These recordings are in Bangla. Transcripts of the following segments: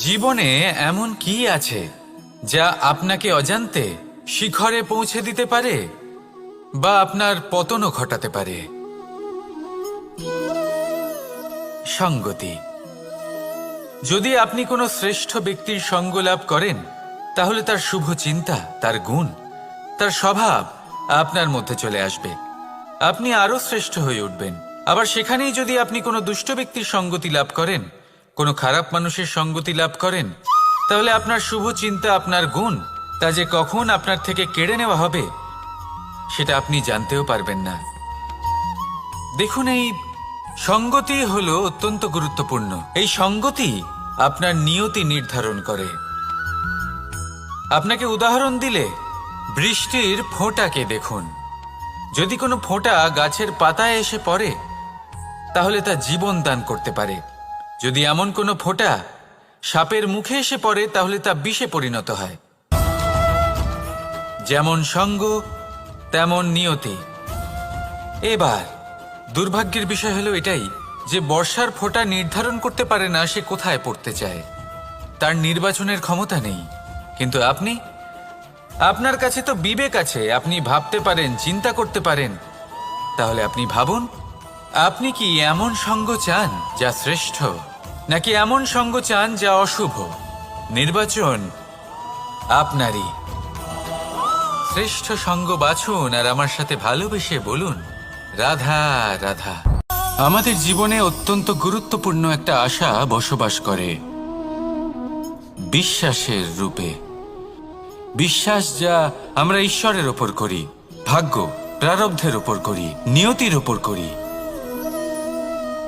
জীবনে এমন কি আছে যা আপনাকে অজান্তে শিখরে পৌঁছে দিতে পারে বা আপনার পতনও ঘটাতে পারে? সঙ্গতি। যদি আপনি কোনো শ্রেষ্ঠ ব্যক্তির সঙ্গ লাভ করেন, তাহলে তার শুভ চিন্তা, তার গুণ, তার স্বভাব আপনার মধ্যে চলে আসবে। আপনি আরও শ্রেষ্ঠ হয়ে উঠবেন। আবার সেখানেই যদি আপনি কোনো দুষ্ট ব্যক্তির সঙ্গতি লাভ করেন, কোনো খারাপ মানুষের সঙ্গতি লাভ করেন, তাহলে আপনার শুভ চিন্তা, আপনার গুণ, তা যে কখন আপনার থেকে কেড়ে নেওয়া হবে সেটা আপনি জানতেও পারবেন না। দেখুন, এই সঙ্গতি হলো অত্যন্ত গুরুত্বপূর্ণ। এই সঙ্গতি আপনার নিয়তি নির্ধারণ করে। আপনাকে উদাহরণ দিলে, বৃষ্টির ফোঁটাকে দেখুন। যদি কোনো ফোঁটা গাছের পাতায় এসে পড়ে, তাহলে তা জীবন দান করতে পারে। যদি এমন কোনো ফোঁটা সাপের মুখে এসে পড়ে, তাহলে তা বিষে পরিণত হয়। যেমন সঙ্গ, তেমন নিয়তি। এবার দুর্ভাগ্যের বিষয় হলো এটাই যে বর্ষার ফোঁটা নির্ধারণ করতে পারে না সে কোথায় পড়তে চায়। তার নির্বাচনের ক্ষমতা নেই। কিন্তু আপনার কাছে তো বিবেক আছে, আপনি ভাবতে পারেন, চিন্তা করতে পারেন। তাহলে আপনি ভাবুন, আপনি কি এমন সঙ্গ চান যা শ্রেষ্ঠ, নাকি এমন সঙ্গ চান যা অশুভ? নির্বাচন আপনারই। শ্রেষ্ঠ সঙ্গ বাছুন আর আমার সাথে ভালোবেসে বলুন, রাধা রাধা। আমাদের জীবনে অত্যন্ত গুরুত্বপূর্ণ একটা আশা বসবাস করে, বিশ্বাসের রূপে। বিশ্বাস যা আমরা ঈশ্বরের ওপর করি, ভাগ্য, প্রারব্ধের ওপর করি, নিয়তির ওপর করি।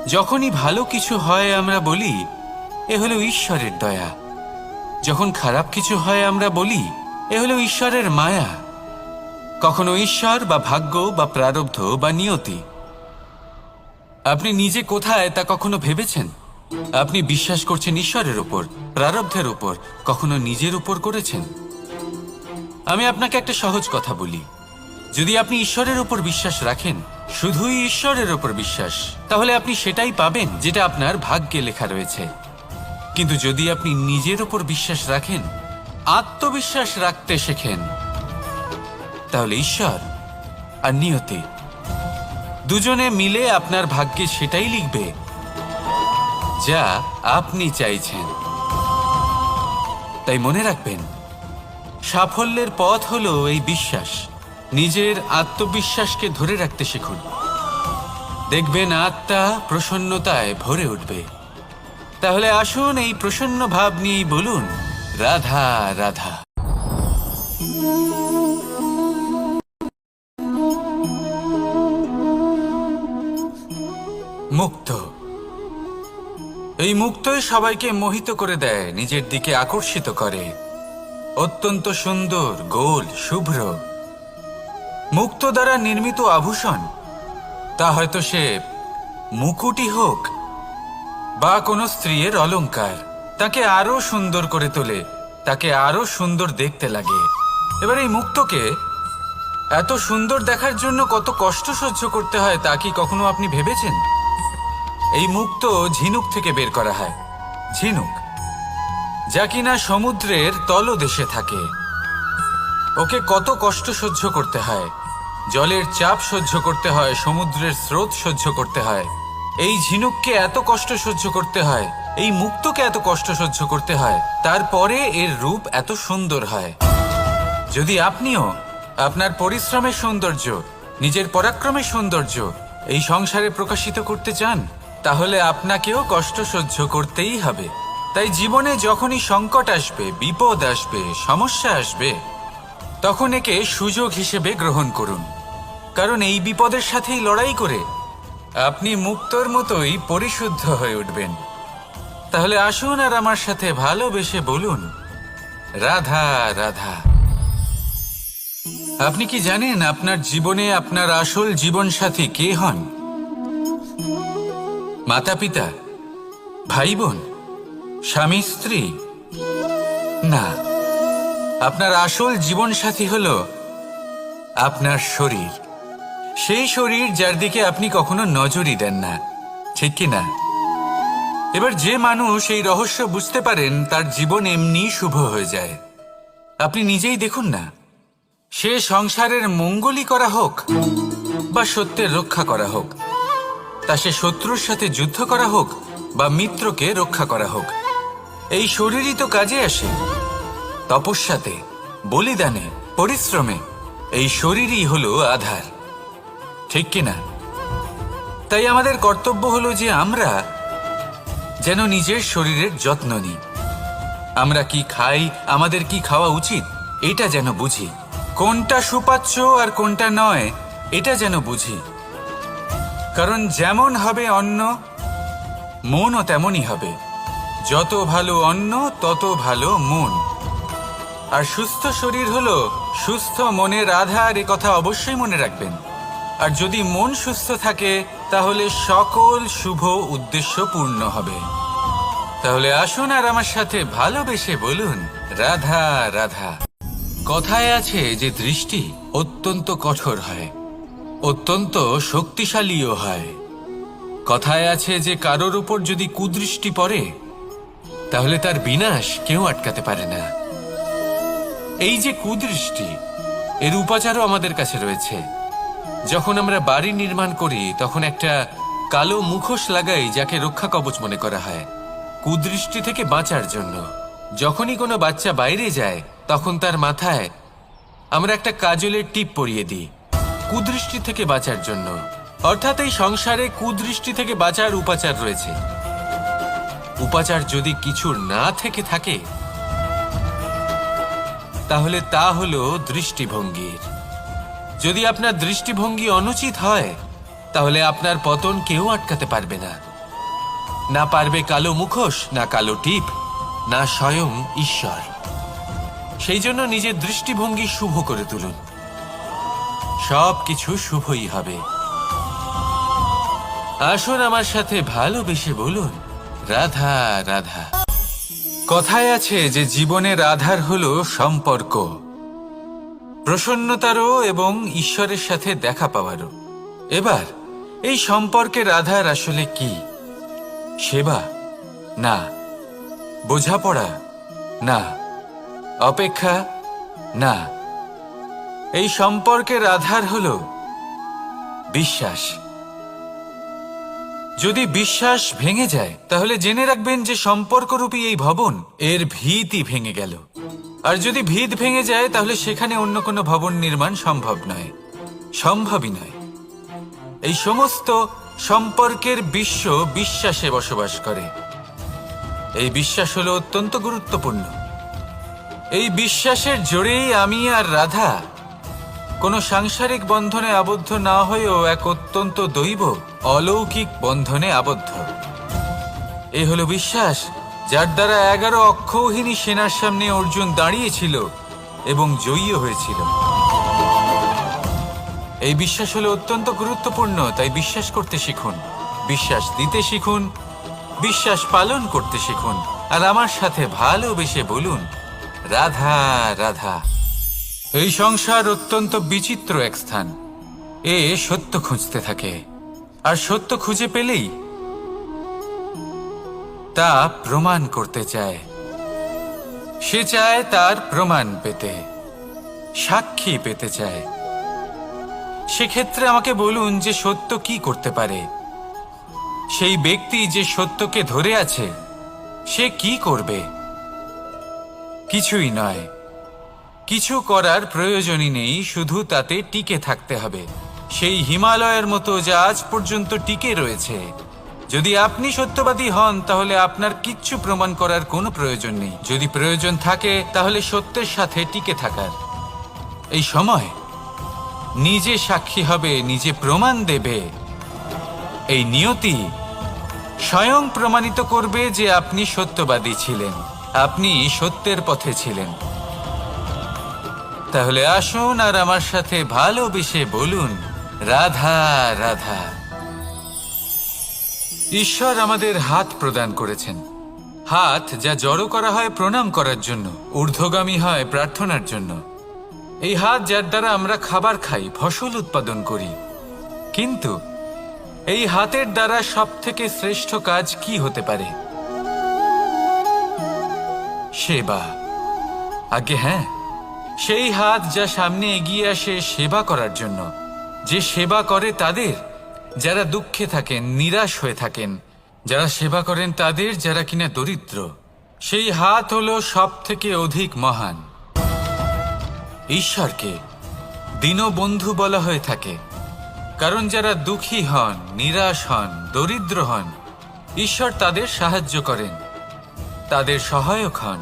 যখনই ভালো কিছু হয় আমরা বলি এ হলো ঈশ্বরের দয়া। যখন খারাপ কিছু হয় আমরা বলি এ হলো ঈশ্বরের মায়া। কখনো ঈশ্বর বা ভাগ্য বা প্রারব্ধ বা নিয়তি। আপনি নিজে কোথায় তা কখনো ভেবেছেন? আপনি বিশ্বাস করছেন ঈশ্বরের উপর, প্রারব্ধের উপর, কখনো নিজের উপর করেছেন? আমি আপনাকে একটা সহজ কথা বলি, যদি আপনি ঈশ্বরের উপর বিশ্বাস রাখেন, শুধুই ঈশ্বরের উপর বিশ্বাস, তাহলে আপনি সেটাই পাবেন যেটা আপনার ভাগ্যে লেখা রয়েছে। কিন্তু যদি আপনি নিজের উপর বিশ্বাস রাখেন, আত্মবিশ্বাস রাখতে শেখেন, তাহলে ঈশ্বর আর নিয়তি দুজনে মিলে আপনার ভাগ্যে সেটাই লিখবে যা আপনি চাইছেন। তাই মনে রাখবেন, সাফল্যের পথ হলো এই বিশ্বাস। নিজের আত্মবিশ্বাসকে ধরে রাখতে শিখুন। দেখবেন আত্মা প্রসন্নতায় ভরে উঠবে। তাহলে আসুন এই প্রসন্ন ভাব নিয়েই বলুন, রাধা রাধা। মুক্ত। এই মুক্তই সবাইকে মোহিত করে দেয়, নিজের দিকে আকর্ষিত করে। অত্যন্ত সুন্দর, গোল, শুভ্র। মুক্ত দ্বারা নির্মিত আভূষণ, তা হয়তো সে মুকুটই হোক বা কোনো স্ত্রীর অলংকার, তাকে আরো সুন্দর করে তোলে, তাকে আরো সুন্দর দেখতে লাগে। এবার এই মুক্তকে এত সুন্দর দেখার জন্য কত কষ্ট সহ্য করতে হয় তা কি কখনো আপনি ভেবেছেন? এই মুক্ত ঝিনুক থেকে বের করা হয়। ঝিনুক, যা কিনা সমুদ্রের তলদেশে থাকে। ওকে কত কষ্ট সহ্য করতে হয়, জলের চাপ সহ্য করতে হয়, সমুদ্রের স্রোত সহ্য করতে হয়। এই ঝিনুককে এত কষ্ট সহ্য করতে হয়, এই মুক্তকে এত কষ্ট সহ্য করতে হয়, তারপরে এর রূপ এত সুন্দর হয়। যদি আপনিও আপনার পরিশ্রমের সৌন্দর্য, নিজের পরাক্রমের সৌন্দর্য এই সংসারে প্রকাশিত করতে চান, তাহলে আপনাকেও কষ্ট সহ্য করতেই হবে। তাই জীবনে যখনই সংকট আসবে, বিপদ আসবে, সমস্যা আসবে, তখন একে সুযোগ হিসেবে গ্রহণ করুন। কারণ এই বিপদের সাথেই লড়াই করে আপনি মুক্তর মতোই পরিশুদ্ধ হয়ে উঠবেন। তাহলে আসুন আর আমার সাথে ভালোবেসে বলুন, রাধা রাধা। আপনি কি জানেন আপনার জীবনে আপনার আসল জীবনসাথী কে হন? মাতা পিতা, ভাই বোন, স্বামী স্ত্রী? না, আপনার আসল জীবনসাথী হলো আপনার শরীর। সেই শরীর যার দিকে আপনি কখনো নজরই দেন না, ঠিক কি না? এবার যে মানুষ এই রহস্য বুঝতে পারেন তার জীবন এমনি শুভ হয়ে যায়। আপনি নিজেই দেখুন না, সে সংসারের মঙ্গলই করা হোক বা সত্যের রক্ষা করা হোক, তা সে শত্রুর সাথে যুদ্ধ করা হোক বা মিত্রকে রক্ষা করা হোক, এই শরীরই তো কাজে আসে। তপস্যাতে, বলিদানে, পরিশ্রমে এই শরীরই হলো আধার, ঠিক কিনা? তাই আমাদের কর্তব্য হলো যে আমরা যেন নিজের শরীরের যত্ন নিই। আমরা কি খাই, আমাদের কি খাওয়া উচিত, এটা যেন বুঝি। কোনটা সুপাচ্য আর কোনটা নয়, এটা যেন বুঝি। কারণ যেমন হবে অন্ন, মনও তেমনই হবে। যত ভালো অন্ন তত ভালো মন। আর সুস্থ শরীর হলো সুস্থ মনের আধার, এ কথা অবশ্যই মনে রাখবেন। আর যদি মন সুস্থ থাকে তাহলে সকল শুভ উদ্দেশ্য পূর্ণ হবে। তাহলে আসুন আর আমার সাথে ভালোবেসে বলুন, রাধা রাধা। কথায় আছে যে দৃষ্টি অত্যন্ত কঠোর হয়, অত্যন্ত শক্তিশালীও হয়। কথায় আছে যে কারোর উপর যদি কুদৃষ্টি পড়ে তাহলে তার বিনাশ কেউ আটকাতে পারে না। এই যে কুদৃষ্টি, এর উপাচারও আমাদের কাছে রয়েছে। যখন আমরা বাড়ি নির্মাণ করি তখন একটা কালো মুখোশ লাগাই, যাকে রক্ষা কবচ মনে করা হয়, কুদৃষ্টি থেকে বাঁচার জন্য। যখনই কোনো বাচ্চা বাইরে যায় তখন তার মাথায় আমরা একটা কাজলের টিপ পরিয়ে দিই, কুদৃষ্টি থেকে বাঁচার জন্য। অর্থাৎ এই সংসারে কুদৃষ্টি থেকে বাঁচার উপাচার রয়েছে। উপাচার যদি কিছু না থেকে থাকে তাহলে তা হলো দৃষ্টিভঙ্গির। যদি আপনার দৃষ্টিভঙ্গি অনুচিত হয় তাহলে আপনার পতন কেউ আটকাতে পারবে না। না পারবে কালো মুখোশ, না কালো টিপ, না স্বয়ং ঈশ্বর। সেই জন্য নিজের দৃষ্টিভঙ্গি শুভ করে তুলুন, সব কিছু শুভই হবে। আসুন আমার সাথে ভালোবেসে বলুন, রাধা রাধা। কথায় আছে যে জীবনের আধার হলো সম্পর্ক, প্রসন্নতারও এবং ঈশ্বরের সাথে দেখা পাওয়ারও। এবার এই সম্পর্কের আধার আসলে কি? সেবা? না। বোঝাপড়া? না। অপেক্ষা? না। এই সম্পর্কের আধার হলো বিশ্বাস। যদি বিশ্বাস ভেঙে যায় তাহলে জেনে রাখবেন যে সম্পর্করূপী এই ভবন, এর ভিতই ভেঙে গেল। আর যদি ভিত ভেঙে যায় তাহলে সেখানে অন্য কোনো ভবন নির্মাণ সম্ভব নয়, সম্ভবই নয়। এই সমস্ত সম্পর্কের বিশ্ব বিশ্বাসে বসবাস করে। এই বিশ্বাস হলো অত্যন্ত গুরুত্বপূর্ণ। এই বিশ্বাসের জোরেই আমি আর রাধা কোনো সাংসারিক বন্ধনে আবদ্ধ না হয়েও এক অত্যন্ত দৈব অলৌকিক বন্ধনে আবদ্ধ। এই হলো বিশ্বাস, যার দ্বারা 11 অক্ষৌহিনী সেনার সামনে অর্জুন দাঁড়িয়েছিল এবং জয়ী হয়েছিল। এই বিশ্বাস হলো অত্যন্ত গুরুত্বপূর্ণ। তাই বিশ্বাস করতে শিখুন, বিশ্বাস দিতে শিখুন, বিশ্বাস পালন করতে শিখুন। আর আমার সাথে ভালোবেসে বলুন, রাধা রাধা। এই সংসার অত্যন্ত বিচিত্র এক স্থান। এ সত্য খুঁজতে থাকে, আর সত্য খুঁজে পেলেই তা প্রমাণ করতে চায়। সে চায় তার প্রমাণ পেতে, সাক্ষী পেতে চায়। সেক্ষেত্রে আমাকে বলুন যে সত্য কি করতে পারে? সেই ব্যক্তি যে সত্যকে ধরে আছে সে কি করবে? কিছুই নয়। কিছু করার প্রয়োজনই নেই, শুধু তাতে টিকে থাকতে হবে, সেই হিমালয়ের মতো যা আজ পর্যন্ত টিকে রয়েছে। যদি আপনি সত্যবাদী হন তাহলে আপনার কিচ্ছু প্রমাণ করার কোনো প্রয়োজন নেই। যদি প্রয়োজন থাকে তাহলে সত্যের সাথে টিকে থাকার। এই সময় নিজে সাক্ষী হবে, নিজে প্রমাণ দেবে। এই নিয়তি স্বয়ং প্রমাণিত করবে যে আপনি সত্যবাদী ছিলেন, আপনি সত্যের পথে ছিলেন। তাহলে আসুন আর আমার সাথে ভালোবেসে বলুন, রাধা রাধা। ঈশ্বর আমাদের হাত প্রদান করেছেন। হাত যা জড়ো করা হয় প্রণাম করার জন্য, ঊর্ধ্বগামী হয় প্রার্থনার জন্য। এই হাত যার দ্বারা আমরা খাবার খাই, ফসল উৎপাদন করি। কিন্তু এই হাতের দ্বারা সবথেকে শ্রেষ্ঠ কাজ কি হতে পারে? সেবা। আগে হ্যাঁ, সেই হাত যা সামনে এগিয়ে আসে সেবা করার জন্য, যে সেবা করে তাদের যারা দুঃখে থাকেন, নিরাশ হয়ে থাকেন, যারা সেবা করেন তাদের যারা কিনা দরিদ্র, সেই হাত হলো সব থেকে অধিক মহান। ঈশ্বরকে দীনবন্ধু বলা হয়ে থাকে, কারণ যারা দুঃখী হন, নিরাশ হন, দরিদ্র হন, ঈশ্বর তাদের সাহায্য করেন, তাদের সহায়ক হন,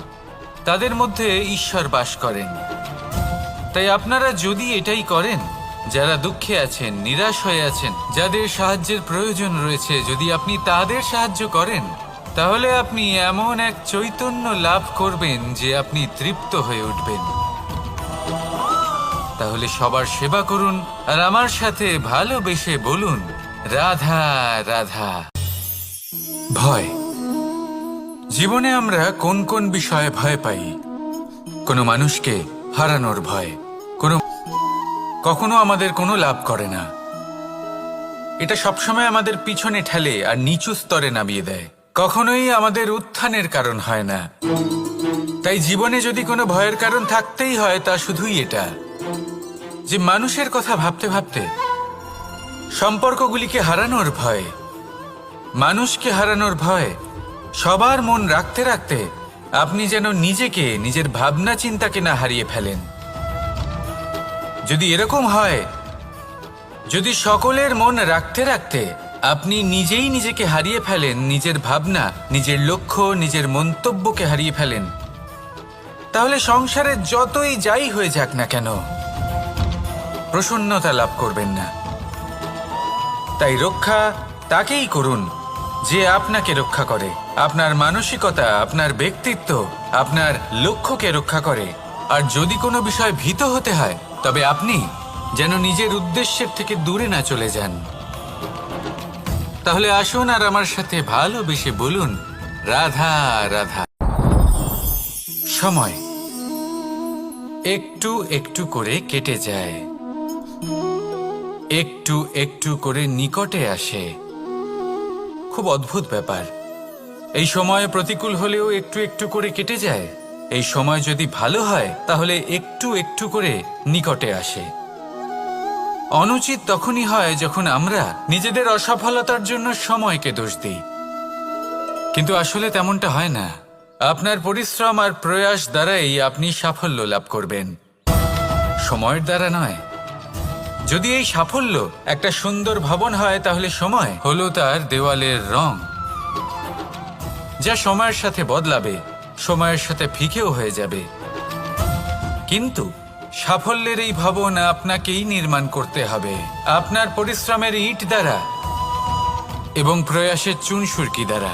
তাদের মধ্যে ঈশ্বর বাস করেন। তাই আপনারা যদি এটাই করেন, যারা দুঃখে আছেন, নিরাশ হয়ে আছেন, যাদের সাহায্যের প্রয়োজন রয়েছে, যদি আপনি তাদের সাহায্য করেন, তাহলে আপনি এমন এক চৈতন্য লাভ করবেন যে আপনি তৃপ্ত হয়ে উঠবেন। তাহলে সবার সেবা করুন আর আমার সাথে ভালোবেসে বলুন, রাধা রাধা। ভয়। জীবনে আমরা কোন কোন বিষয়ে ভয় পাই? কোনো মানুষকে হারানোর ভয়, কখনো আমাদের কোনো লাভ করে না, এটা সবসময় আমাদের পিছনে ঠেলে আর নিচু স্তরে নামিয়ে দেয়, কখনোই আমাদের উত্থানের কারণ হয় না। তাই জীবনে যদি কোনো ভয়ের কারণ থাকতেই হয়, তা শুধুই এটা যে মানুষের কথা ভাবতে ভাবতে, সম্পর্কগুলিকে হারানোর ভয়, মানুষকে হারানোর ভয়, সবার মন রাখতে রাখতে আপনি যেন নিজেকে, নিজের ভাবনা চিন্তাকে না হারিয়ে ফেলেন। যদি এরকম হয়, যদি সকলের মন রাখতে রাখতে আপনি নিজেই নিজেকে হারিয়ে ফেলেন, নিজের ভাবনা, নিজের লক্ষ্য, নিজের মন্তব্যকে হারিয়ে ফেলেন, তাহলে সংসারে যতই যাই হয়ে যাক না কেন, প্রসন্নতা লাভ করবেন না। তাই রক্ষা তাকেই করুন যে আপনাকে রক্ষা করে, আপনার মানসিকতা, আপনার ব্যক্তিত্ব, আপনার লক্ষ্যকে রক্ষা করে। আর যদি কোনো বিষয় ভীত হতে হয়, তবে আপনি যেন নিজের উদ্দেশ্যের থেকে দূরে না চলে যান। তাহলে আসুন আর আমার সাথে ভালোবেসে বলুন, রাধা রাধা। সময় একটু একটু করে কেটে যায়, একটু একটু করে নিকটে আসে। খুব অদ্ভুত ব্যাপার। এই সময় প্রতিকূল হলেও একটু একটু করে কেটে যায়। এই সময় যদি ভালো হয়, তাহলে একটু একটু করে নিকটে আসে। অনুচিত তখনই হয় যখন আমরা নিজেদের অসফলতার জন্য সময়কে দোষ দিই, কিন্তু আসলে তেমনটা হয় না। আপনার পরিশ্রম আর প্রয়াস দ্বারাই আপনি সাফল্য লাভ করবেন, সময়ের দ্বারা নয়। যদি এই সাফল্য একটা সুন্দর ভবন হয়, তাহলে সময় হলো তার দেওয়ালের রং, যা সময়ের সাথে বদলাবে, সময়ের সাথে ফিকেও হয়ে যাবে। কিন্তু সাফল্যের এই ভবন আপনাকেই নির্মাণ করতে হবে, আপনার পরিশ্রমের ইট দ্বারা এবং প্রয়াসের চুনসুরকি দ্বারা।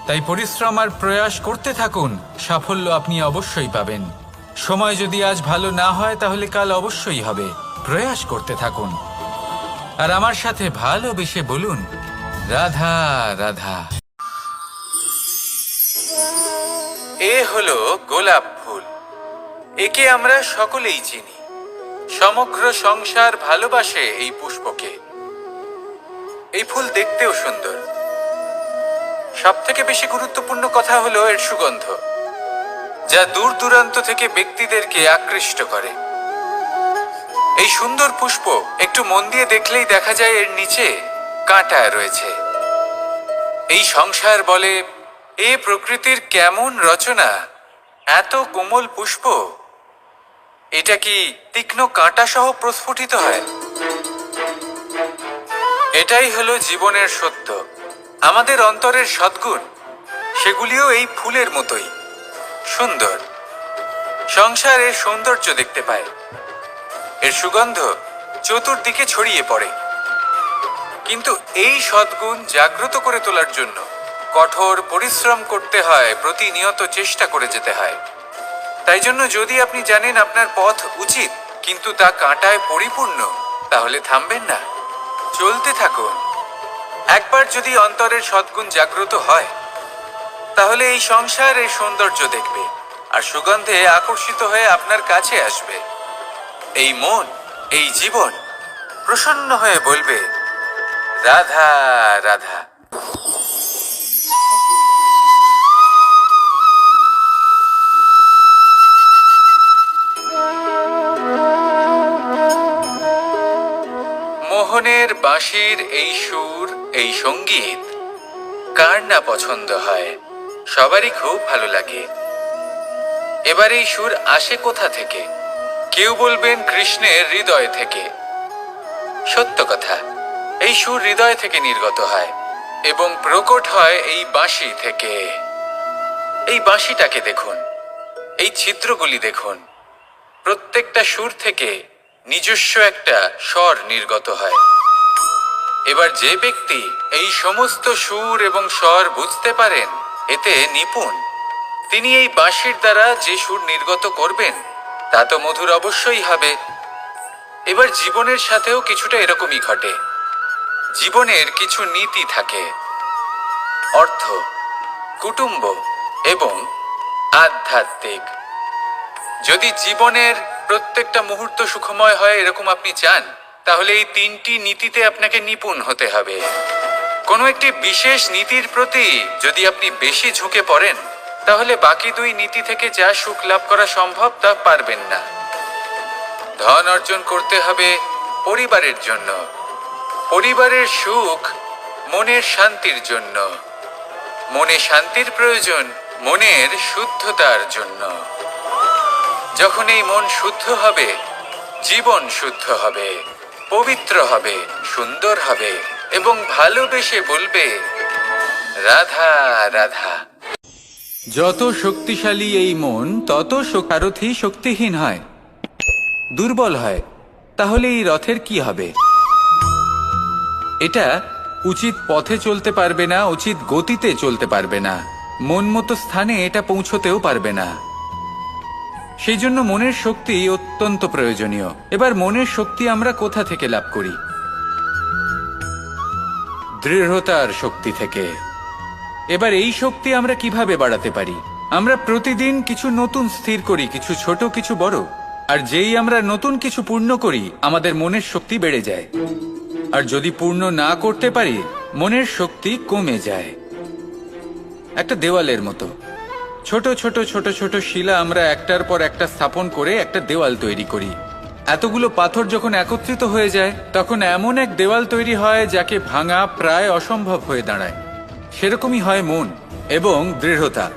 তাই পরিশ্রম আর প্রয়াস করতে থাকুন, সাফল্য আপনি অবশ্যই পাবেন। সময় যদি আজ ভালো না হয়, তাহলে কাল অবশ্যই হবে। প্রয়াস করতে থাকুন আর আমার সাথে ভালোবেসে বলুন, রাধা রাধা। এ হলো গোলাপ ফুল। একে আমরা সকলেই চিনি। সমগ্র সংসার ভালোবাসে এই পুষ্পকে। এই ফুল দেখতেও সুন্দর। সবথেকে বেশি গুরুত্বপূর্ণ কথা হলো এর সুগন্ধ, যা দূর দূরান্ত থেকে ব্যক্তিদেরকে আকৃষ্ট করে। এই সুন্দর পুষ্প একটু মন দিয়ে দেখলেই দেখা যায় এর নিচে কাঁটা রয়েছে। এই সংসার বলে, এ প্রকৃতির কেমন রচনা, এত কোমল পুষ্প, এটা কি তীক্ষ্ণ কাঁটা সহ প্রস্ফুটিত হয়? এটাই হলো জীবনের সত্য। আমাদের অন্তরের সদ্গুণ, সেগুলিও এই ফুলের মতোই সুন্দর। সংসার এর সৌন্দর্য দেখতে পায়, এর সুগন্ধ চতুর্দিকে ছড়িয়ে পড়ে। কিন্তু এই সদ্গুণ জাগ্রত করে তোলার জন্য কঠোর পরিশ্রম করতে হয়, প্রতিনিয়ত চেষ্টা করে যেতে হয়। তাই জন্য যদি আপনি জানেন আপনার পথ উচিত, কিন্তু তা কাঁটায় পরিপূর্ণ, তাহলে থামবেন না, চলতে থাকুন। একবার যদি অন্তরের সদ্গুণ জাগ্রত হয়, তাহলে এই সংসার এর সৌন্দর্য দেখবে আর সুগন্ধে আকর্ষিত হয়ে আপনার কাছে আসবে। এই মন, এই জীবন প্রসন্ন হয়ে বলবে, রাধা রাধা। জীবনের বাঁশির এই সুর, এই সঙ্গীত কার না পছন্দ হয়? সবারই খুব ভালো লাগে। এবার এই সুর আসে কোথা থেকে? কেউ বলবেন কৃষ্ণের হৃদয় থেকে। সত্য কথা, এই সুর হৃদয় থেকে নির্গত হয় এবং প্রকট হয় এই বাঁশি থেকে। এই বাঁশিটাকে দেখুন, এই ছিদ্রগুলি দেখুন, প্রত্যেকটা সুর থেকে নিজস্ব একটা স্বর নির্গত হয়। এবার যে ব্যক্তি এই সমস্ত সুর এবং স্বর বুঝতে পারেন, এতে নিপুণ, তিনি এই বাঁশির দ্বারা যে সুর নির্গত করবেন তা তো মধুর অবশ্যই হবে। এবার জীবনের সাথেও কিছুটা এরকমই ঘটে। জীবনের কিছু নীতি থাকে, অর্থ, কুটুম্ব এবং আধ্যাত্মিক। যদি জীবনের প্রত্যেকটা মুহূর্ত সুখময় হয় এরকম আপনি চান, তাহলে এই তিনটি নীতিতে আপনাকে নিপুণ হতে হবে। কোনো একটি বিশেষ নীতির প্রতি যদি আপনি বেশি ঝুঁকে পড়েন, তাহলে বাকি দুই নীতি থেকে যা সুখ লাভ করা সম্ভব তা পারবেন না। ধন অর্জন করতে হবে পরিবারের জন্য, পরিবারের সুখ মনের শান্তির জন্য, মনে শান্তির প্রয়োজন মনের শুদ্ধতার জন্য। যখন এই মন শুদ্ধ হবে, জীবন শুদ্ধ হবে, পবিত্র হবে, সুন্দর হবে এবং ভালোবেসে বলবে রাধা রাধা। যত শক্তিশালী এই মন, তত সারথি শক্তিহীন হয়, দুর্বল হয়। তাহলে এই রথের কি হবে? এটা উচিত পথে চলতে পারবে না, উচিত গতিতে চলতে পারবে না, মন মতো স্থানে এটা পৌঁছতেও পারবে না। সেই জন্য মনের শক্তি অত্যন্ত প্রয়োজনীয়। এবার মনের শক্তি আমরা কোথা থেকে লাভ করি? দৃঢ়তার শক্তি থেকে। এবার এই শক্তি আমরা কিভাবে বাড়াতে পারি? আমরা প্রতিদিন কিছু নতুন স্থির করি, কিছু ছোট কিছু বড়। আর যেই আমরা নতুন কিছু পূর্ণ করি, আমাদের মনের শক্তি বেড়ে যায়। আর যদি পূর্ণ না করতে পারি, মনের শক্তি কমে যায়। একটা দেওয়ালের মতো ছোট ছোট ছোট ছোট শিলা আমরা একটার পর একটা স্থাপন করে একটা দেওয়াল তৈরি করি। এতগুলো পাথর যখন একত্রিত হয়ে যায়, তখন এমন এক দেওয়াল তৈরি হয় যাকে ভাঙা প্রায় অসম্ভব হয়ে দাঁড়ায়। সেরকমই হয় মন এবং দৃঢ়তা।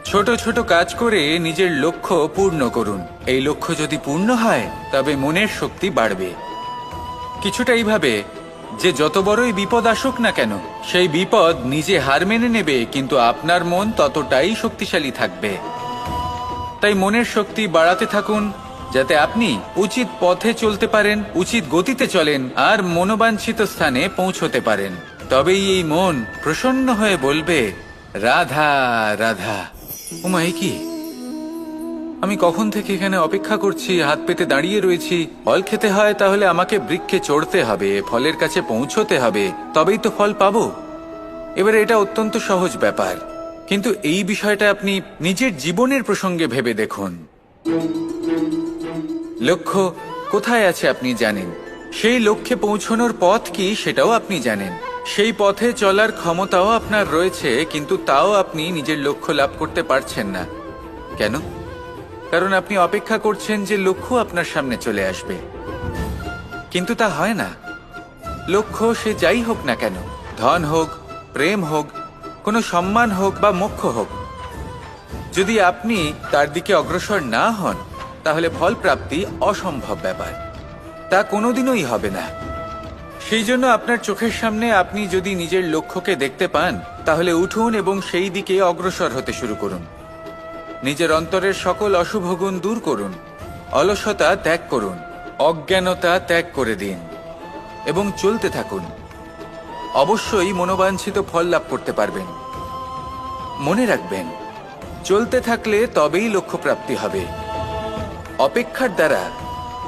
ছোট ছোট কাজ করে নিজের লক্ষ্য পূর্ণ করুন। এই লক্ষ্য যদি পূর্ণ হয়, তবে মনের শক্তি বাড়বে। কিছুটা এইভাবে যে যত বড়ই বিপদ আসুক না কেন, সেই বিপদ নিজে হার মেনে নেবে, কিন্তু আপনার মন ততটাই শক্তিশালী থাকবে। তাই মনের শক্তি বাড়াতে থাকুন, যাতে আপনি উচিত পথে চলতে পারেন, উচিত গতিতে চলেন আর মনোবাঞ্ছিত স্থানে পৌঁছতে পারেন। তবেই এই মন প্রসন্ন হয়ে বলবে রাধা রাধা। ওমা, কি আমি কখন থেকে এখানে অপেক্ষা করছি, হাত পেতে দাঁড়িয়ে রয়েছি। ফল খেতে হয় তাহলে আমাকে বৃক্ষে চড়তে হবে, ফলের কাছে পৌঁছতে হবে, তবেই তো ফল পাবো। এবারে এটা অত্যন্ত সহজ ব্যাপার, কিন্তু এই বিষয়টা আপনি নিজের জীবনের প্রসঙ্গে ভেবে দেখুন। লক্ষ্য কোথায় আছে আপনি জানেন, সেই লক্ষ্যে পৌঁছানোর পথ কি সেটাও আপনি জানেন, সেই পথে চলার ক্ষমতাও আপনার রয়েছে, কিন্তু তাও আপনি নিজের লক্ষ্য লাভ করতে পারছেন না। কেন? কারণ আপনি অপেক্ষা করছেন যে লক্ষ্য আপনার সামনে চলে আসবে, কিন্তু তা হয় না। লক্ষ্য সে যাই হোক না কেন, ধন হোক, প্রেম হোক, কোনো সম্মান হোক বা মোক্ষ হোক, যদি আপনি তার দিকে অগ্রসর না হন, তাহলে ফল প্রাপ্তি অসম্ভব ব্যাপার, তা কোনোদিনই হবে না। সেই জন্য আপনার চোখের সামনে আপনি যদি নিজের লক্ষ্যকে দেখতে পান, তাহলে উঠুন এবং সেই দিকে অগ্রসর হতে শুরু করুন। নিজের অন্তরের সকল অশুভ গুণ দূর করুন, অলসতা ত্যাগ করুন, অজ্ঞানতা ত্যাগ করে দিন এবং চলতে থাকুন। অবশ্যই মনোবাঞ্ছিত ফল লাভ করতে পারবেন। মনে রাখবেন, চলতে থাকলে তবেই লক্ষ্য প্রাপ্তি হবে। অপেক্ষার দ্বারা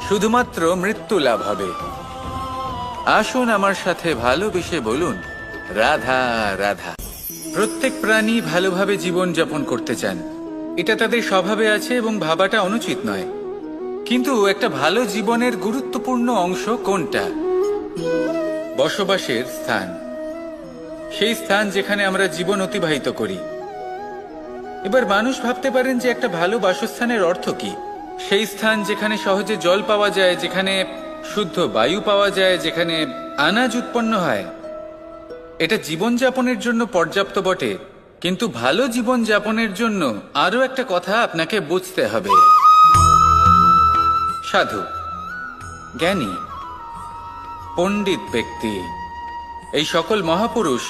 শুধুমাত্র মৃত্যু লাভ হবে। আসুন আমার সাথে ভালোবেসে বলুন রাধা রাধা। প্রত্যেক প্রাণী ভালোভাবে জীবন যাপন করতে চান, এটা তাদের স্বভাবে আছে এবং ভাবাটা অনুচিত নয়। কিন্তু একটা ভালো জীবনের গুরুত্বপূর্ণ অংশ কোনটা? বসবাসের স্থান, সেই স্থান যেখানে আমরা জীবন অতিবাহিত করি। এবার মানুষ ভাবতে পারেন যে একটা ভালো বাসস্থানের অর্থ কি? সেই স্থান যেখানে সহজে জল পাওয়া যায়, যেখানে শুদ্ধ বায়ু পাওয়া যায়, যেখানে আনাজ উৎপন্ন হয়, এটা জীবনযাপনের জন্য পর্যাপ্ত বটে, কিন্তু ভালো জীবনযাপনের জন্য আরও একটা কথা আপনাকে বুঝতে হবে। সাধু, জ্ঞানী, পণ্ডিত ব্যক্তি, এই সকল মহাপুরুষ,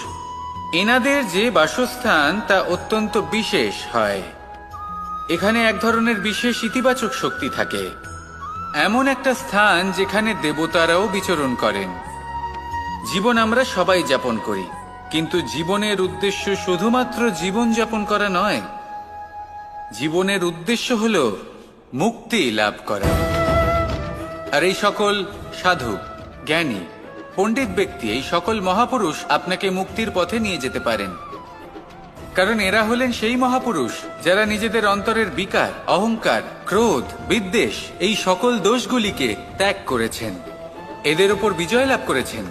এনাদের যে বাসস্থান তা অত্যন্ত বিশেষ হয়। এখানে এক ধরনের বিশেষ ইতিবাচক শক্তি থাকে, এমন একটা স্থান যেখানে দেবতারাও বিচরণ করেন। জীবন আমরা সবাই যাপন করি, কিন্তু জীবনের উদ্দেশ্য শুধুমাত্র জীবন যাপন করা নয়। জীবনের উদ্দেশ্য হল মুক্তি লাভ করা। আর এই সকল সাধু, জ্ঞানী, পণ্ডিত ব্যক্তি, এই সকল মহাপুরুষ আপনাকে মুক্তির পথে নিয়ে যেতে পারেন, কারণ এরা হলেন সেই মহাপুরুষ যারা নিজেদের অন্তরের বিকার, অহংকার, ক্রোধ, বিদ্বেষ, এই সকল দোষগুলিকে ত্যাগ করেছেন, এদের উপর বিজয় লাভ করেছেন।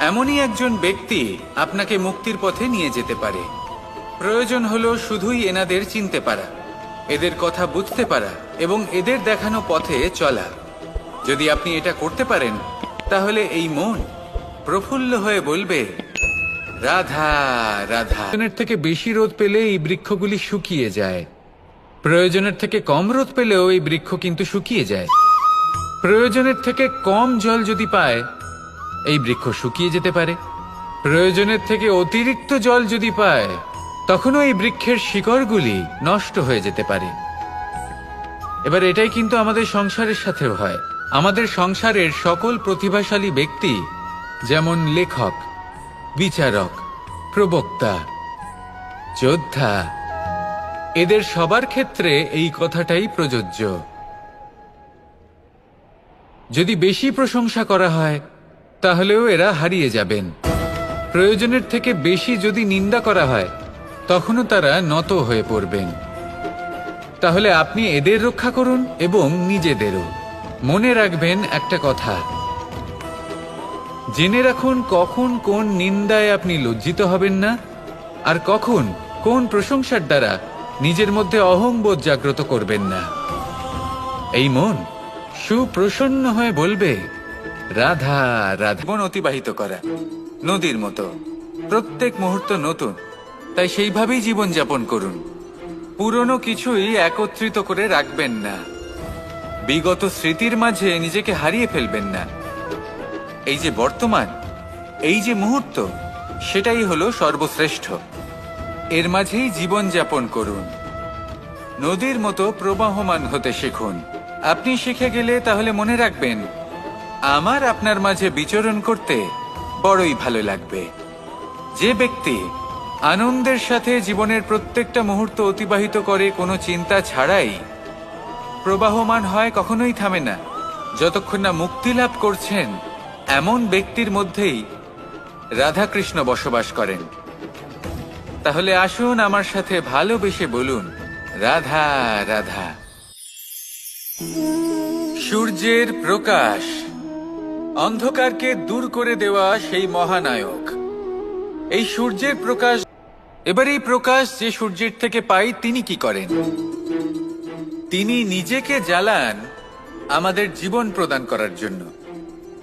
এমনই একজন ব্যক্তি আপনাকে মুক্তির পথে নিয়ে যেতে পারে। প্রয়োজন হলো শুধুই এনাদের চিনতে পারা, এদের কথা বুঝতে পারা এবং এদের দেখানো পথে চলা। যদি আপনি এটা করতে পারেন, তাহলে এই মন প্রফুল্ল হয়ে বলবে, রাধা রাধা। প্রয়োজনের থেকে বেশি রোদ পেলে এই বৃক্ষগুলি শুকিয়ে যায়, প্রয়োজনের থেকে কম রোদ পেলেও এই বৃক্ষ কিন্তু শুকিয়ে যায়। প্রয়োজনের থেকে কম জল যদি পায়, এই বৃক্ষ শুকিয়ে যেতে পারে। প্রয়োজনের থেকে অতিরিক্ত জল যদি পায়, তখনও এই বৃক্ষের শিকড়গুলি নষ্ট হয়ে যেতে পারে। এবার এটাই কিন্তু আমাদের সংসারের সাথেও হয়। আমাদের সংসারের সকল প্রতিভাশালী ব্যক্তি, যেমন লেখক, বিচারক, প্রবক্তা, যোদ্ধা, এদের সবার ক্ষেত্রে এই কথাটাই প্রযোজ্য। যদি বেশি প্রশংসা করা হয়, তাহলেও এরা হারিয়ে যাবেন। প্রয়োজনের থেকে বেশি যদি নিন্দা করা হয়, তখনও তারা নত হয়ে পড়বেন। তাহলে আপনি এদের রক্ষা করুন এবং নিজেদেরও। মনে রাখবেন একটা কথা, জেনে রাখুন কখন কোন নিন্দায় আপনি লজ্জিত হবেন না, আর কখন কোন প্রশংসার দ্বারা নিজের মধ্যে অহংবোধ জাগ্রত করবেন না। এই মন সুপ্রসন্ন হয়ে বলবে, রাধা রাধা। জীবন অতিবাহিত করা নদীর মতো, প্রত্যেক মুহূর্ত নতুন, তাই সেইভাবেই জীবন যাপন করুন। পুরনো কিছুই একত্রিত করে রাখবেন না, বিগত স্মৃতির মাঝে নিজেকে হারিয়ে ফেলবেন না। এই যে বর্তমান, এই যে মুহূর্ত, সেটাই হলো সর্বশ্রেষ্ঠ। এর মাঝেই জীবন যাপন করুন। নদীর মতো প্রবাহমান হতে শিখুন। আপনি শিখে গেলে তাহলে মনে রাখবেন, আমার আপনার মাঝে বিচরণ করতে বড়ই ভালো লাগবে। যে ব্যক্তি আনন্দের সাথে জীবনের প্রত্যেকটা মুহূর্ত অতিবাহিত করে কোনো চিন্তা ছাড়াই, প্রবাহমান হয়, কখনোই থামে না, যতক্ষণ না মুক্তি লাভ করছেন, এমন ব্যক্তির মধ্যেই রাধাকৃষ্ণ বসবাস করেন। তাহলে আসুন আমার সাথে ভালোবেসে বলুন, রাধা রাধা। সূর্যের প্রকাশ, অন্ধকারকে দূর করে দেওয়া সেই মহানায়ক। এই সূর্যের প্রকাশ, এবার এই প্রকাশ যে সূর্যের থেকে পাই, তিনি কি করেন? তিনি নিজেকে জ্বালান আমাদের জীবন প্রদান করার জন্য।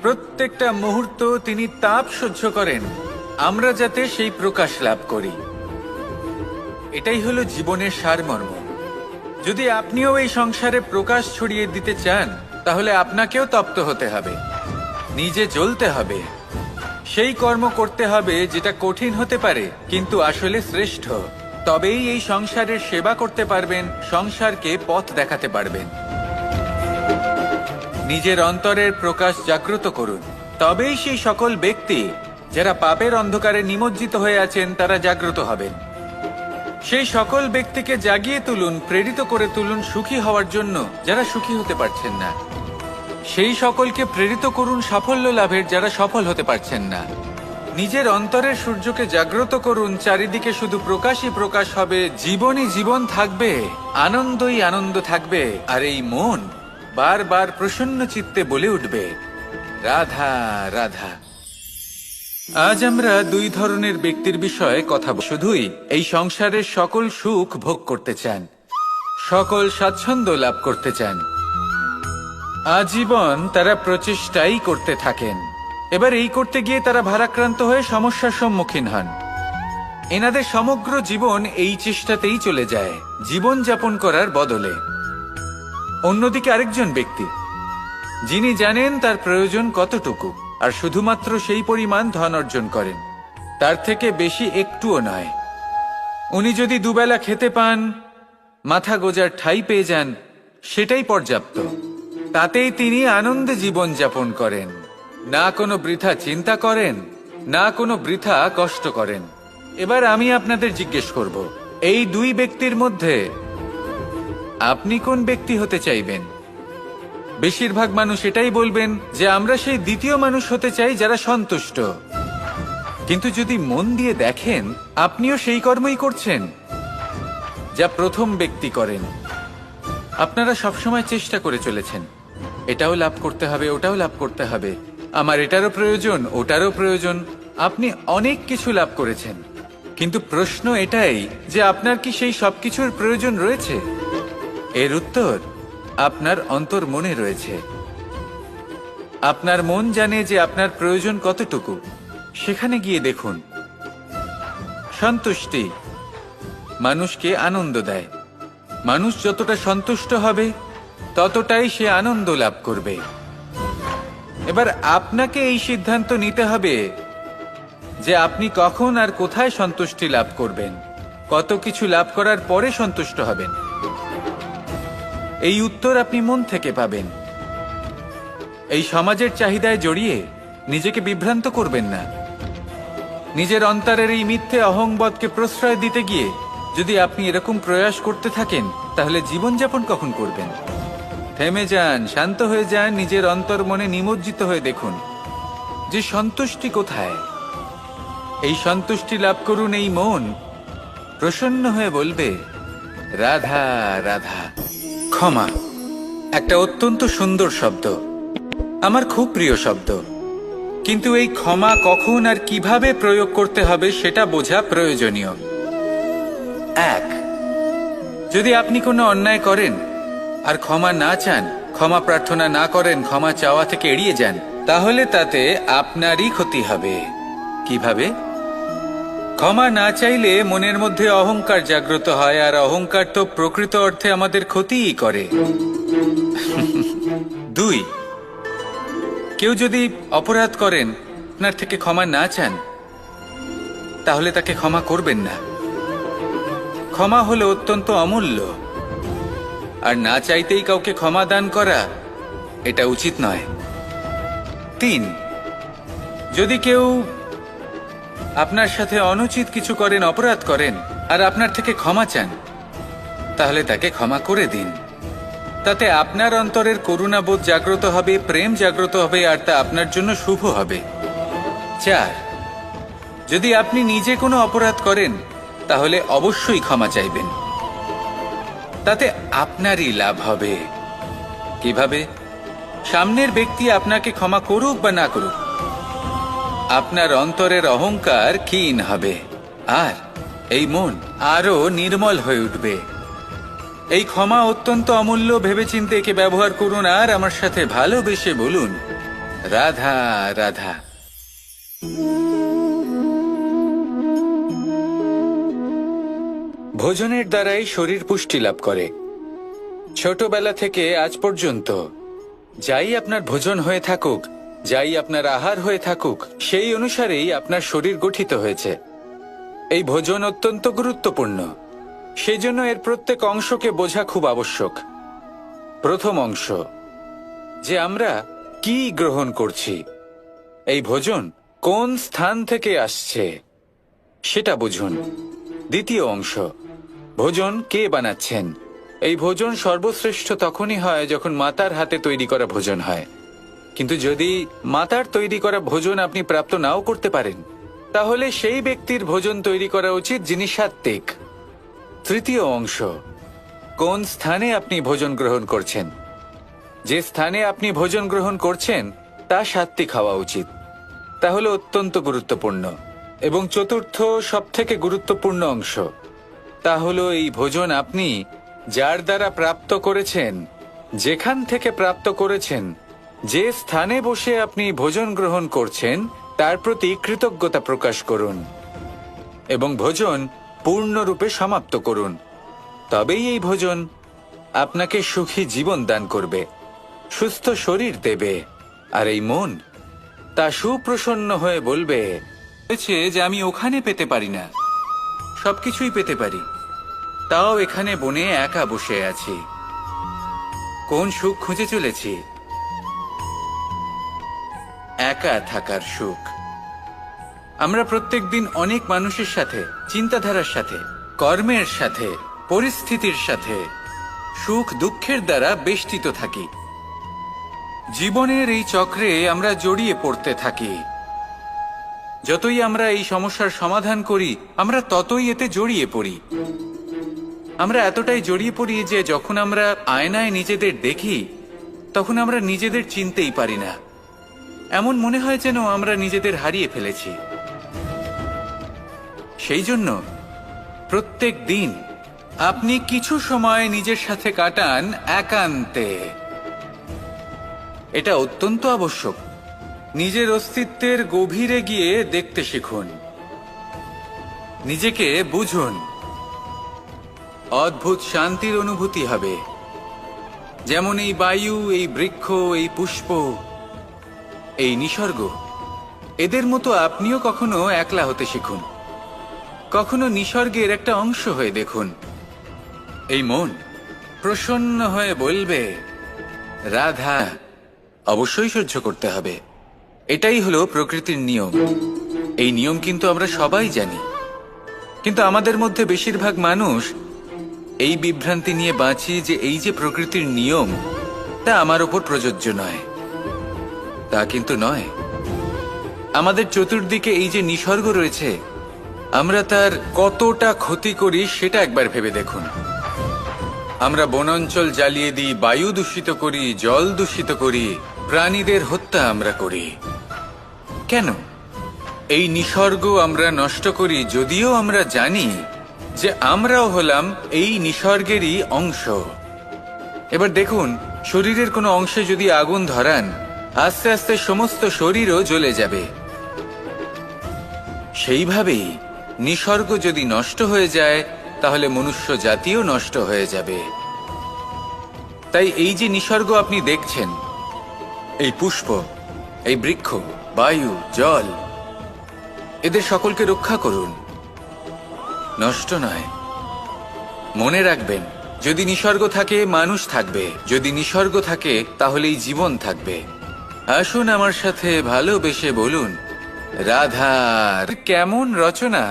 প্রত্যেকটা মুহূর্ত তিনি তাপ সহ্য করেন, আমরা যাতে সেই প্রকাশ লাভ করি। এটাই হলো জীবনের সারমর্ম। যদি আপনিও এই সংসারে প্রকাশ ছড়িয়ে দিতে চান, তাহলে আপনাকেও তপ্ত হতে হবে, নিজে জ্বলতে হবে, সেই কর্ম করতে হবে যেটা কঠিন হতে পারে কিন্তু আসলে শ্রেষ্ঠ। তবেই এই সংসারের সেবা করতে পারবেন, সংসারকে পথ দেখাতে পারবেন। নিজের অন্তরের প্রকাশ জাগ্রত করুন, তবেই সেই সকল ব্যক্তি যারা পাপের অন্ধকারে নিমজ্জিত হয়ে আছেন, তারা জাগ্রত হবেন। সেই সকল ব্যক্তিকে জাগিয়ে তুলুন, প্রেরিত করে তুলুন সুখী হওয়ার জন্য যারা সুখী হতে পারছেন না। সেই সকলকে প্রেরিত করুন সাফল্য লাভের যারা সফল হতে পারছেন না। নিজের অন্তরের সূর্যকে জাগ্রত করুন, চারিদিকে শুধু প্রকাশই প্রকাশ হবে, জীবনই জীবন থাকবে, আনন্দই আনন্দ থাকবে, আর এই মন বারবার প্রসন্ন চিত্তে বলে উঠবে, রাধা রাধা। আজ আমরা দুই ধরনের ব্যক্তির বিষয়ে কথা বলব। শুধুই এই সংসারের সকল সুখ ভোগ করতে চান, সকল স্বাচ্ছন্দ্য লাভ করতে চান, আজীবন তারা প্রচেষ্টাই করতে থাকেন। এবার এই করতে গিয়ে তারা ভারাক্রান্ত হয়ে সমস্যার সম্মুখীন হন। এনাদের সমগ্র জীবন এই চেষ্টাতেই চলে যায়, জীবন যাপন করার বদলে। অন্যদিকে আরেকজন ব্যক্তি, যিনি জানেন তার প্রয়োজন কতটুকু, আর শুধুমাত্র সেই পরিমাণ ধন অর্জন করেন, তার থেকে বেশি একটুও নয়। উনি যদি দুবেলা খেতে পান, মাথা গোজার ঠাঁই পেয়ে যান, সেটাই পর্যাপ্ত। তাতেই তিনি আনন্দে জীবন যাপন করেন, না কোনো বৃথা চিন্তা করেন, না কোনো বৃথা কষ্ট করেন। এবার আমি আপনাদের জিজ্ঞেস করব, এই দুই ব্যক্তির মধ্যে আপনি কোন ব্যক্তি হতে চাইবেন? বেশিরভাগ মানুষ এটাই বলবেন যে আমরা সেই দ্বিতীয় মানুষ হতে চাই যারা সন্তুষ্ট। কিন্তু যদি মন দিয়ে দেখেন, আপনিও সেই কর্মই করছেন যা প্রথম ব্যক্তি করেন। আপনারা সবসময় চেষ্টা করে চলেছেন, এটাও লাভ করতে হবে, ওটাও লাভ করতে হবে, আমার এটারও প্রয়োজন, ওটারও প্রয়োজন। আপনি অনেক কিছু লাভ করেছেন, কিন্তু প্রশ্ন এটাই যে আপনার কি সেই সবকিছুর প্রয়োজন রয়েছে? এর উত্তর আপনার অন্তর্মনে রয়েছে। আপনার মন জানে যে আপনার প্রয়োজন কতটুকু। সেখানে গিয়ে দেখুন। সন্তুষ্টি মানুষকে আনন্দ দেয়। মানুষ যতটা সন্তুষ্ট হবে, ততটাই সে আনন্দ লাভ করবে। এবার আপনাকে এই সিদ্ধান্ত নিতে হবে যে আপনি কখন আর কোথায় সন্তুষ্টি লাভ করবেন, কত কিছু লাভ করার পরে সন্তুষ্ট হবেন। এই উত্তর আপনি মন থেকে পাবেন। এই সমাজের চাহিদায় জড়িয়ে নিজেকে বিভ্রান্ত করবেন না। নিজের অন্তরের এই মিথ্যে অহংবোধকে প্রশ্রয় দিতে গিয়ে যদি আপনি এরকম প্রয়াস করতে থাকেন, তাহলে জীবনযাপন কখন করবেন? থেমে যান, শান্ত হয়ে যান, নিজের অন্তর্মনে নিমজ্জিত হয়ে দেখুন যে সন্তুষ্টি কোথায়। এই সন্তুষ্টি লাভ করুন। এই মন প্রসন্ন হয়ে বলবে, রাধা রাধা। ক্ষমা একটা অত্যন্ত সুন্দর শব্দ, আমার খুব প্রিয় শব্দ। কিন্তু এই ক্ষমা কখন আর কিভাবে প্রয়োগ করতে হবে সেটা বোঝা প্রয়োজনীয়। এক, যদি আপনি কোনো অন্যায় করেন আর ক্ষমা না চান, ক্ষমা প্রার্থনা না করেন, ক্ষমা চাওয়া থেকে এড়িয়ে যান, তাহলে তাতে আপনারই ক্ষতি হবে। কিভাবে? ক্ষমা না চাইলে মনের মধ্যে অহংকার জাগ্রত হয়, আর অহংকার তো প্রকৃত অর্থে আমাদের ক্ষতিই করে। দুই, কেউ যদি অপরাধ করেন, আপনার থেকে ক্ষমা না চান, তাহলে তাকে ক্ষমা করবেন না। ক্ষমা হলো অত্যন্ত অমূল্য, আর না চাইতেই কাউকে ক্ষমা দান করা এটা উচিত নয়। তিন, যদি কেউ আপনার সাথে অনুচিত কিছু করেন, অপরাধ করেন, আর আপনার থেকে ক্ষমা চান, তাহলে তাকে ক্ষমা করে দিন। তাতে আপনার অন্তরের করুণাবোধ জাগ্রত হবে, প্রেম জাগ্রত হবে, আর তা আপনার জন্য শুভ হবে। চার, যদি আপনি নিজে কোনো অপরাধ করেন, তাহলে অবশ্যই ক্ষমা চাইবেন। তাতে আপনারই লাভ হবে। কিভাবে? সামনের ব্যক্তি আপনাকে ক্ষমা করুক বা না করুক, আপনার অন্তরের অহংকার ক্ষীণ হবে, আর এই মন আরো নির্মল হয়ে উঠবে। এই ক্ষমা অত্যন্ত অমূল্য। ভেবেচিন্তে একে ব্যবহার করুন, আর আমার সাথে ভালোবেসে বলুন, রাধা রাধা। ভোজনের দ্বারাই শরীর পুষ্টি লাভ করে। ছোটবেলা থেকে আজ পর্যন্ত যাই আপনার ভোজন হয়ে থাকুক, যাই আপনার আহার হয়ে থাকুক, সেই অনুসারেই আপনার শরীর গঠিত হয়েছে। এই ভোজন অত্যন্ত গুরুত্বপূর্ণ, সেজন্য এর প্রত্যেক অংশকে বোঝা খুব আবশ্যক। প্রথম অংশ, যে আমরা কি গ্রহণ করছি, এই ভোজন কোন স্থান থেকে আসছে সেটা বুঝুন। দ্বিতীয় অংশ, ভোজন কে বানাচ্ছেন। এই ভোজন সর্বশ্রেষ্ঠ তখনই হয় যখন মাতার হাতে তৈরি করা ভোজন হয়। কিন্তু যদি মাতার তৈরি করা ভোজন আপনি প্রাপ্ত নাও করতে পারেন, তাহলে সেই ব্যক্তির ভোজন তৈরি করা উচিত যিনি সাত্ত্বিক। তৃতীয় অংশ, কোন স্থানে আপনি ভোজন গ্রহণ করছেন। যে স্থানে আপনি ভোজন গ্রহণ করছেন তা সাত্ত্বিক হওয়া উচিত। তাহলে অত্যন্ত গুরুত্বপূর্ণ। এবং চতুর্থ সবথেকে গুরুত্বপূর্ণ অংশ, তা হলো এই ভোজন আপনি যার দ্বারা প্রাপ্ত করেছেন যেখান থেকে প্রাপ্ত করেছেন, যে স্থানে বসে আপনি ভোজন গ্রহণ করছেন তার প্রতি কৃতজ্ঞতা প্রকাশ করুন এবং ভোজন পূর্ণরূপে সমাপ্ত করুন। তবেই এই ভোজন আপনাকে সুখী জীবন দান করবে, সুস্থ শরীর দেবে, আর এই মন তা সুপ্রসন্ন হয়ে বলবে যে আমি ওখানে পেতে পারি না, সবকিছুই পেতে পারি, তাও এখানে বনে একা বসে আছি। কোন সুখ খুঁজে চলেছি? একা থাকার সুখ। আমরা প্রত্যেকদিন অনেক মানুষের সাথে, চিন্তাধারার সাথে, কর্মের সাথে, পরিস্থিতির সাথে, সুখ দুঃখের দ্বারা বেষ্টিত থাকি। জীবনের এই চক্রে আমরা জড়িয়ে পড়তে থাকি। যতই আমরা এই সমস্যার সমাধান করি, আমরা ততই এতে জড়িয়ে পড়ি। আমরা এতটাই জড়িয়ে পড়ি যে যখন আমরা আয়নায় নিজেদের দেখি তখন আমরা নিজেদের চিনতেই পারি না। এমন মনে হয় যেন আমরা নিজেদের হারিয়ে ফেলেছি। সেই জন্য প্রত্যেক দিন আপনি কিছু সময় নিজের সাথে কাটান একান্তে। এটা অত্যন্ত আবশ্যক। নিজের অস্তিত্বের গভীরে গিয়ে দেখতে শিখুন, নিজেকে বুঝুন। অদ্ভুত শান্তির অনুভূতি হবে। যেমন এই বায়ু, এই বৃক্ষ, এই পুষ্প, এই নিসর্গ, এদের মতো আপনিও কখনো একলা হতে শিখুন, কখনো নিসর্গের একটা অংশ হয়ে দেখুন। এই মন প্রসন্ন হয়ে বলবে রাধা। অবশ্যই সহ্য করতে হবে, এটাই হলো প্রকৃতির নিয়ম। এই নিয়ম কিন্তু আমরা সবাই জানি, কিন্তু আমাদের মধ্যে বেশিরভাগ মানুষ এই বিভ্রান্তি নিয়ে বাঁচি যে এই যে প্রকৃতির নিয়ম তা আমার উপর প্রযোজ্য নয়। তা কিন্তু নয়। আমাদের চতুর্দিকে এই যে নিসর্গ রয়েছে, আমরা তার কতটা ক্ষতি করি সেটা একবার ভেবে দেখুন। আমরা বনাঞ্চল জ্বালিয়ে দিই, বায়ু দূষিত করি, জল দূষিত করি, প্রাণীদের হত্যা আমরা করি। কেন? এই নিসর্গ আমরা নষ্ট করি, যদিও আমরা জানি যে আমরাও হলাম এই নিসর্গেরই অংশ। এবার দেখুন, শরীরের কোনো অংশে যদি আগুন ধরান, আস্তে আস্তে সমস্ত শরীরও জ্বলে যাবে। সেইভাবেই নিসর্গ যদি নষ্ট হয়ে যায়, তাহলে মনুষ্য জাতিও নষ্ট হয়ে যাবে। তাই এই যে নিসর্গ আপনি দেখছেন, এই পুষ্প, এই বৃক্ষ, বায়ু, জল, এদের সকলকে রক্ষা করুন, নষ্ট নয়। মনে রাখবেন, যদি নিসর্গ থাকে মানুষ থাকবে, যদি নিসর্গ থাকে তাহলেই জীবন থাকবে। আসুন আমার সাথে ভালোবেসে বলুন রাধার। কেমন রচনা!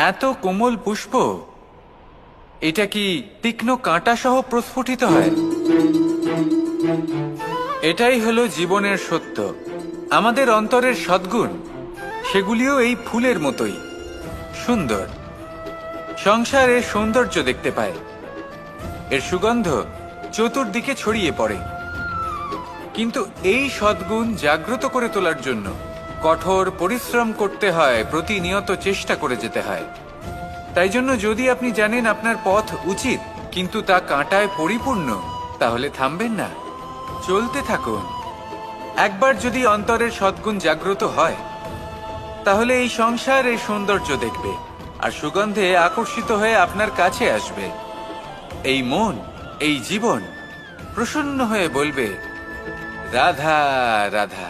এত কোমল পুষ্প, এটা কি তীক্ষ্ণ কাঁটা সহ প্রস্ফুটিত হয়? এটাই হলো জীবনের সত্য। আমাদের অন্তরের সদ্গুণ, সেগুলিও এই ফুলের মতোই সুন্দর। সংসারের সৌন্দর্য দেখতে পায়, এর সুগন্ধ চতুর্দিকে ছড়িয়ে পড়ে। কিন্তু এই সদ্গুণ জাগ্রত করে তোলার জন্য কঠোর পরিশ্রম করতে হয়, প্রতিনিয়ত চেষ্টা করে যেতে হয়। তাই জন্য যদি আপনি জানেন আপনার পথ উচিত কিন্তু তা কাঁটায় পরিপূর্ণ, তাহলে থামবেন না, চলতে থাকুন। একবার যদি অন্তরের সদ্গুণ জাগ্রত হয়, তাহলে এই সংসার এই সৌন্দর্য দেখবে আর সুগন্ধে আকর্ষিত হয়ে আপনার কাছে আসবে। এই মন, এই জীবন প্রসন্ন হয়ে বলবে রাধা রাধা।